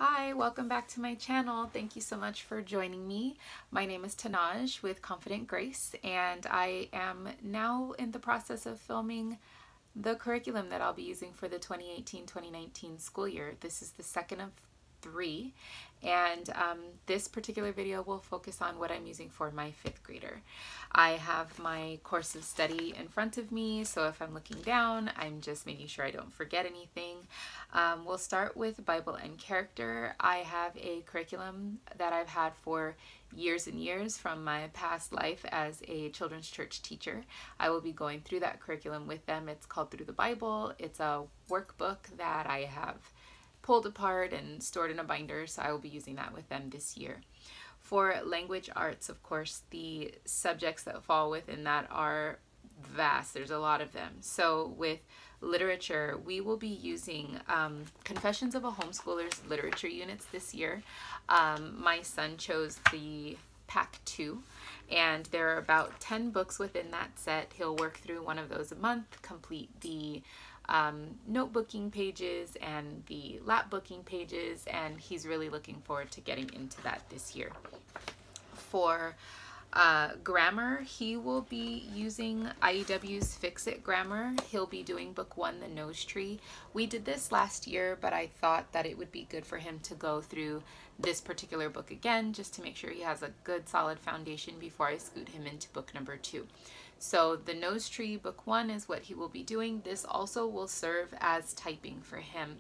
Hi, welcome back to my channel. Thank you so much for joining me. My name is Tanaj with Confident Grace, and I am now in the process of filming the curriculum that I'll be using for the 2018-2019 school year. This is the second of three, and this particular video will focus on what I'm using for my fifth grader. I have my course of study in front of me, so if I'm looking down, I'm just making sure I don't forget anything. We'll start with Bible and character. I have a curriculum that I've had for years and years from my past life as a children's church teacher. I will be going through that curriculum with them. It's called Through the Bible. It's a workbook that I have pulled apart and stored in a binder, so I will be using that with them this year. For language arts, of course, the subjects that fall within that are vast. There's a lot of them. So with literature, we will be using Confessions of a Homeschooler's literature units this year. My son chose the Pack 2, and there are about 10 books within that set. He'll work through one of those a month, complete the notebooking pages and the lap booking pages, and he's really looking forward to getting into that this year. For grammar, he will be using IEW's Fix-It grammar. He'll be doing book 1, The Nose Tree. We did this last year, but I thought that it would be good for him to go through this particular book again, just to make sure he has a good solid foundation before I scoot him into book number 2. So The Nose Tree, book 1 is what he will be doing. This also will serve as typing for him.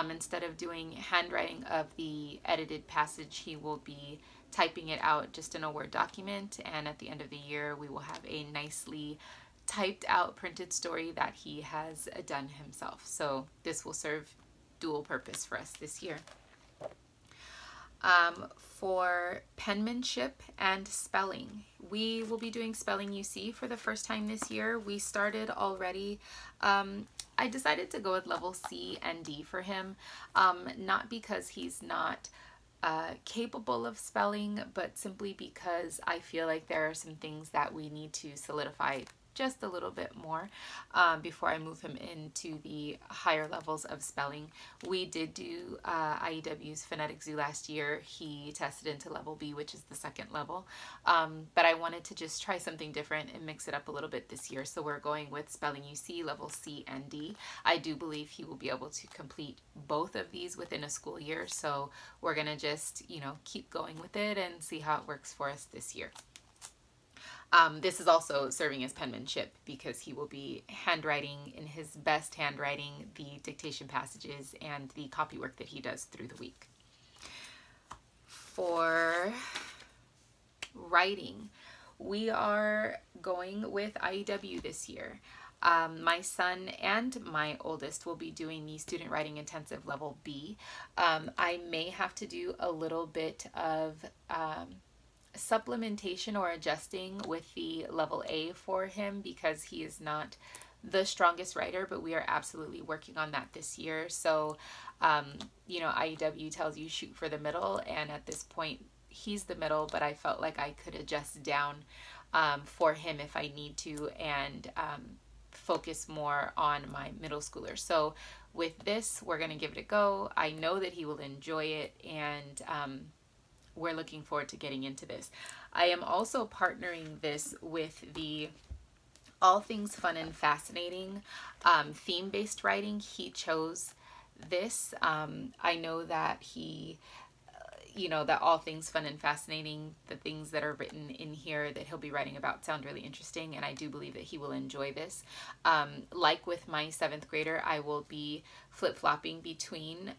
Instead of doing handwriting of the edited passage, he will be typing it out just in a Word document, and at the end of the year we will have a nicely typed out printed story that he has done himself. So this will serve dual purpose for us this year. For penmanship and spelling, we will be doing spelling UC for the first time this year. We started already. I decided to go with level C and D for him, not because he's not capable of spelling, but simply because I feel like there are some things that we need to solidify just a little bit more before I move him into the higher levels of spelling. We did do IEW's Phonetic Zoo last year. He tested into level B, which is the second level, but I wanted to just try something different and mix it up a little bit this year, so we're going with spelling UC level C and D. I do believe he will be able to complete both of these within a school year, so we're gonna just, you know, keep going with it and see how it works for us this year. This is also serving as penmanship because he will be handwriting in his best handwriting the dictation passages and the copy work that he does through the week. For writing, we are going with IEW this year. My son and my oldest will be doing the student writing intensive level B. I may have to do a little bit of supplementation or adjusting with the level A for him because he is not the strongest writer, but we are absolutely working on that this year. So, you know, IEW tells you shoot for the middle, and at this point he's the middle, but I felt like I could adjust down for him if I need to, and focus more on my middle schooler. So with this, we're going to give it a go. I know that he will enjoy it, and we're looking forward to getting into this. I am also partnering this with the All Things Fun and Fascinating theme-based writing. He chose this. I know that he, you know, that All Things Fun and Fascinating, the things that are written in here that he'll be writing about sound really interesting, and I do believe that he will enjoy this. Like with my 7th grader, I will be flip-flopping between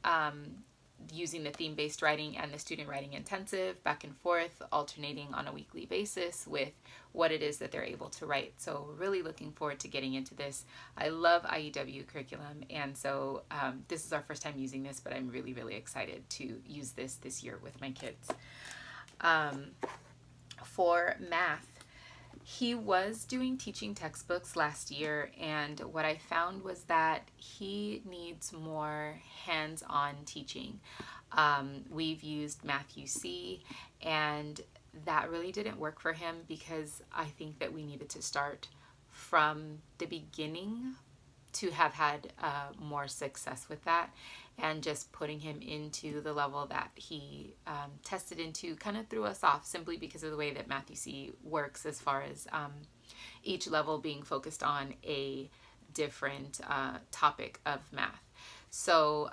using the theme-based writing and the student writing intensive, back and forth, alternating on a weekly basis with what it is that they're able to write. So we're really looking forward to getting into this. I love IEW curriculum, and so this is our first time using this, but I'm really, really excited to use this year with my kids. For math, he was doing teaching textbooks last year, and what I found was that he needs more hands-on teaching. We've used Math UC, and that really didn't work for him because I think that we needed to start from the beginning to have had more success with that. and just putting him into the level that he tested into kind of threw us off, simply because of the way that Matthew C works, as far as each level being focused on a different topic of math. So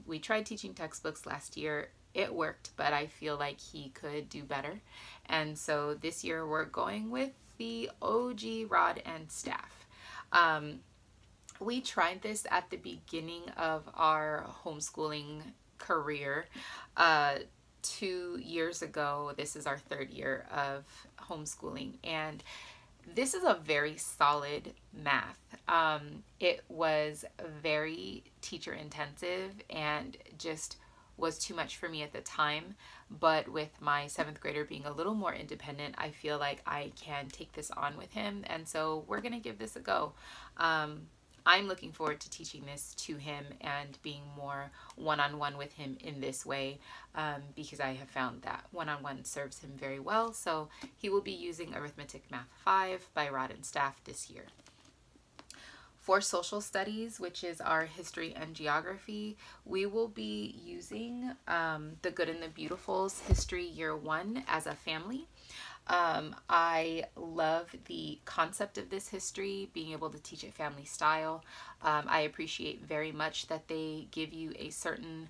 we tried teaching textbooks last year. It worked, but I feel like he could do better. And so this year we're going with the OG rod and staff. We tried this at the beginning of our homeschooling career 2 years ago. This is our 3rd year of homeschooling, and this is a very solid math. It was very teacher intensive and just was too much for me at the time. But with my 7th grader being a little more independent, I feel like I can take this on with him. And so we're going to give this a go. I'm looking forward to teaching this to him and being more one-on-one with him in this way, because I have found that one-on-one serves him very well. So he will be using Arithmetic Math 5 by Rod and Staff this year. For social studies, which is our history and geography, we will be using The Good and the Beautiful's History Year 1 as a family. I love the concept of this history, being able to teach it family style. I appreciate very much that they give you a certain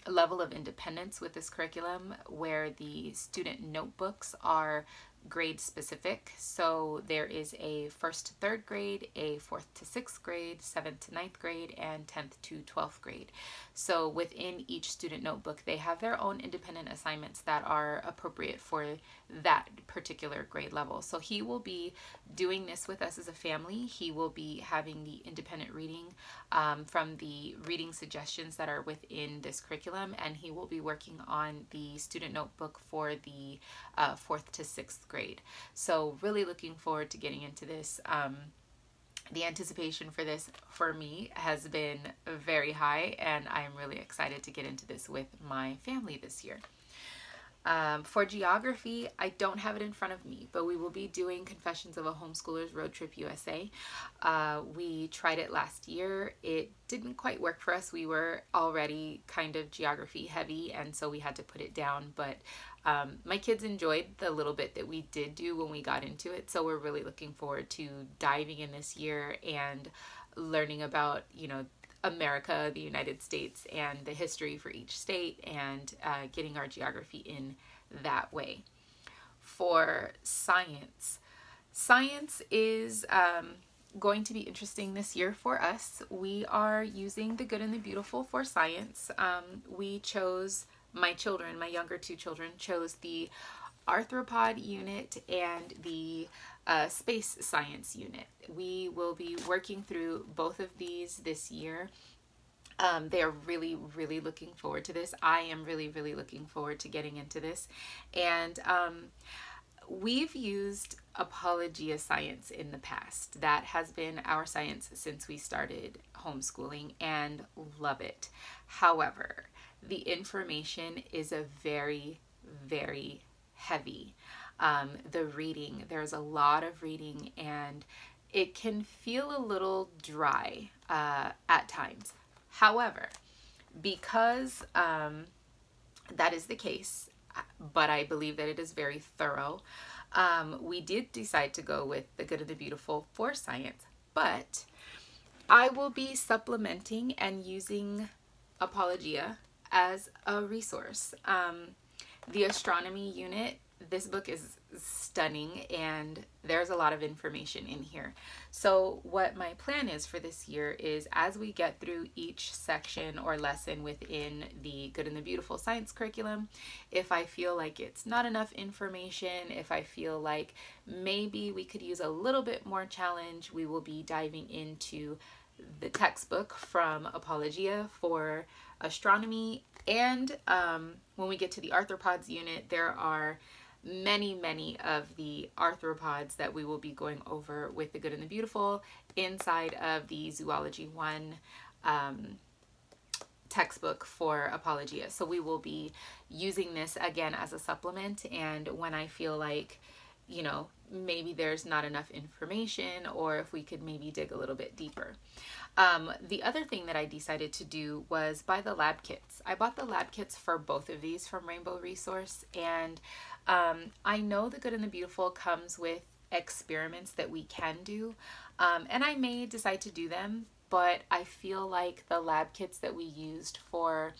level of independence with this curriculum, where the student notebooks are grade specific. So there is a 1st to 3rd grade, a 4th to 6th grade, 7th to 9th grade, and 10th to 12th grade. So within each student notebook, they have their own independent assignments that are appropriate for that particular grade level. So he will be doing this with us as a family. He will be having the independent reading from the reading suggestions that are within this curriculum, and he will be working on the student notebook for the 4th to 6th grade. So really looking forward to getting into this. The anticipation for this for me has been very high, and I'm really excited to get into this with my family this year. For geography, I don't have it in front of me, but we will be doing Confessions of a Homeschooler's Road Trip USA. We tried it last year. It didn't quite work for us. We were already kind of geography heavy, and so we had to put it down. But my kids enjoyed the little bit that we did do when we got into it. So we're really looking forward to diving in this year and learning about, you know, America, the United States, and the history for each state, and getting our geography in that way. For science, science is going to be interesting this year for us. We are using The Good and the Beautiful for science. We chose, my children, my younger 2 children, chose the arthropod unit and the space science unit. We will be working through both of these this year. They are really, really looking forward to this. I am really, really looking forward to getting into this. And we've used Apologia Science in the past. That has been our science since we started homeschooling, and love it. However, the information is a very, very heavy. The reading, there's a lot of reading, and it can feel a little dry at times. However, because that is the case, but I believe that it is very thorough, we did decide to go with The Good and the Beautiful for science, but I will be supplementing and using Apologia as a resource. The astronomy unit, this book is stunning, and there's a lot of information in here. So what my plan is for this year is, as we get through each section or lesson within the Good and the Beautiful science curriculum, if I feel like it's not enough information, if I feel like maybe we could use a little bit more challenge, we will be diving into the textbook from Apologia for astronomy. And when we get to the arthropods unit, there are many of the arthropods that we will be going over with The Good and the Beautiful inside of the Zoology 1 textbook for Apologia. So we will be using this again as a supplement, and when I feel like you know, maybe there's not enough information, or if we could maybe dig a little bit deeper. The other thing that I decided to do was buy the lab kits. I bought the lab kits for both of these from Rainbow Resource, and I know The Good and the Beautiful comes with experiments that we can do, and I may decide to do them, but I feel like the lab kits that we used for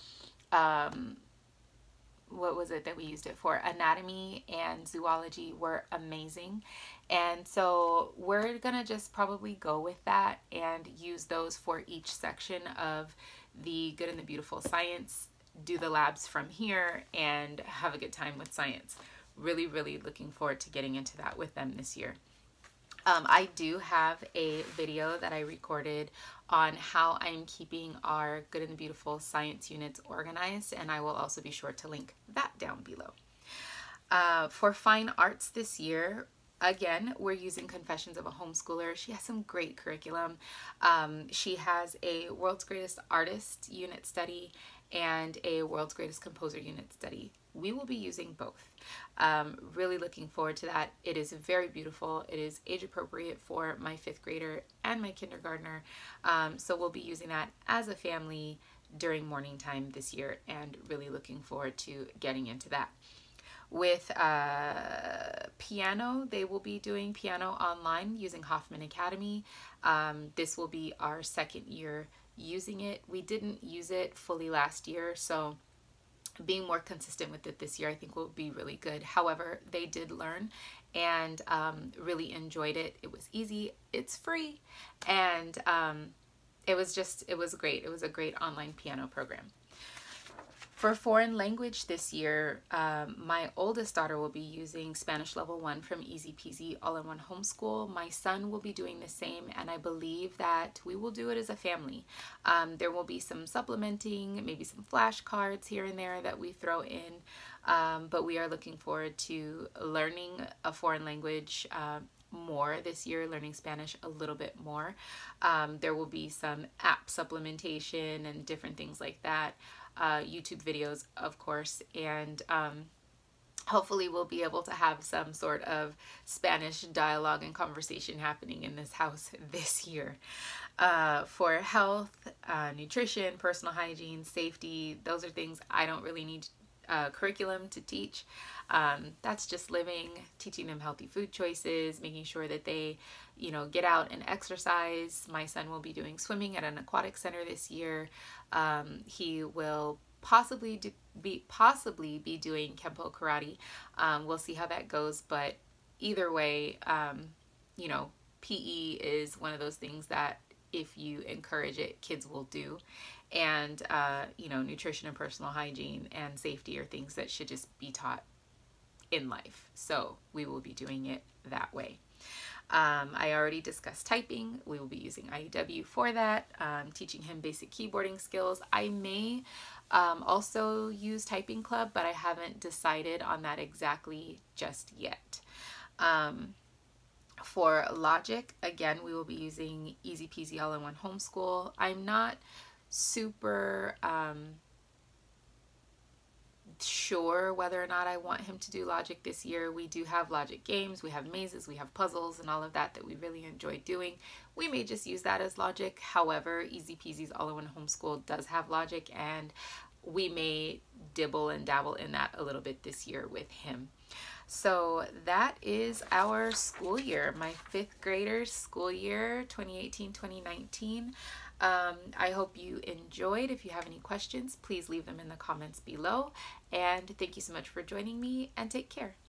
what was it that we used it for? Anatomy and zoology were amazing. And so we're gonna just probably go with that and use those for each section of the Good and the Beautiful science, do the labs from here, and have a good time with science. Really, really looking forward to getting into that with them this year. I do have a video that I recorded on how I'm keeping our Good and the Beautiful science units organized, and I will also be sure to link that down below. For fine arts this year, again, we're using Confessions of a Homeschooler. She has some great curriculum. She has a World's Greatest Artist unit study and a World's Greatest Composer unit study. We will be using both. Really looking forward to that. It is very beautiful. It is age appropriate for my 5th grader and my kindergartner. So we'll be using that as a family during morning time this year, and really looking forward to getting into that. With piano, they will be doing piano online using Hoffman Academy. This will be our 2nd year using it. We didn't use it fully last year, so being more consistent with it this year I think will be really good. However, they did learn and really enjoyed it. It was easy, it's free, and it was great. It was a great online piano program. For foreign language this year, my oldest daughter will be using Spanish Level 1 from Easy Peasy All-in-One Homeschool. My son will be doing the same, and I believe that we will do it as a family. There will be some supplementing, maybe some flashcards here and there that we throw in, but we are looking forward to learning a foreign language more this year, learning Spanish a little bit more. There will be some app supplementation and different things like that. YouTube videos, of course, and hopefully we'll be able to have some sort of Spanish dialogue and conversation happening in this house this year. For health, nutrition, personal hygiene, safety, those are things I don't really need curriculum to teach. That's just living, teaching them healthy food choices, making sure that they, you know, get out and exercise. My son will be doing swimming at an aquatic center this year. He will possibly be doing Kempo karate. We'll see how that goes, but either way, you know, PE is one of those things that if you encourage it, kids will do. And, you know, nutrition and personal hygiene and safety are things that should just be taught in life. So we will be doing it that way. I already discussed typing. We will be using IEW for that, teaching him basic keyboarding skills. I may also use Typing Club, but I haven't decided on that exactly just yet. For logic, again, we will be using Easy Peasy All-in-One Homeschool. I'm not super sure whether or not I want him to do logic this year. We do have logic games, we have mazes, we have puzzles and all of that we really enjoy doing. We may just use that as logic. However, Easy Peasy's All-in-One Homeschool does have logic, and we may dibble and dabble in that a little bit this year with him. So that is our school year, my 5th graders school year 2018-2019. I hope you enjoyed. If you have any questions, please leave them in the comments below. And thank you so much for joining me, and take care.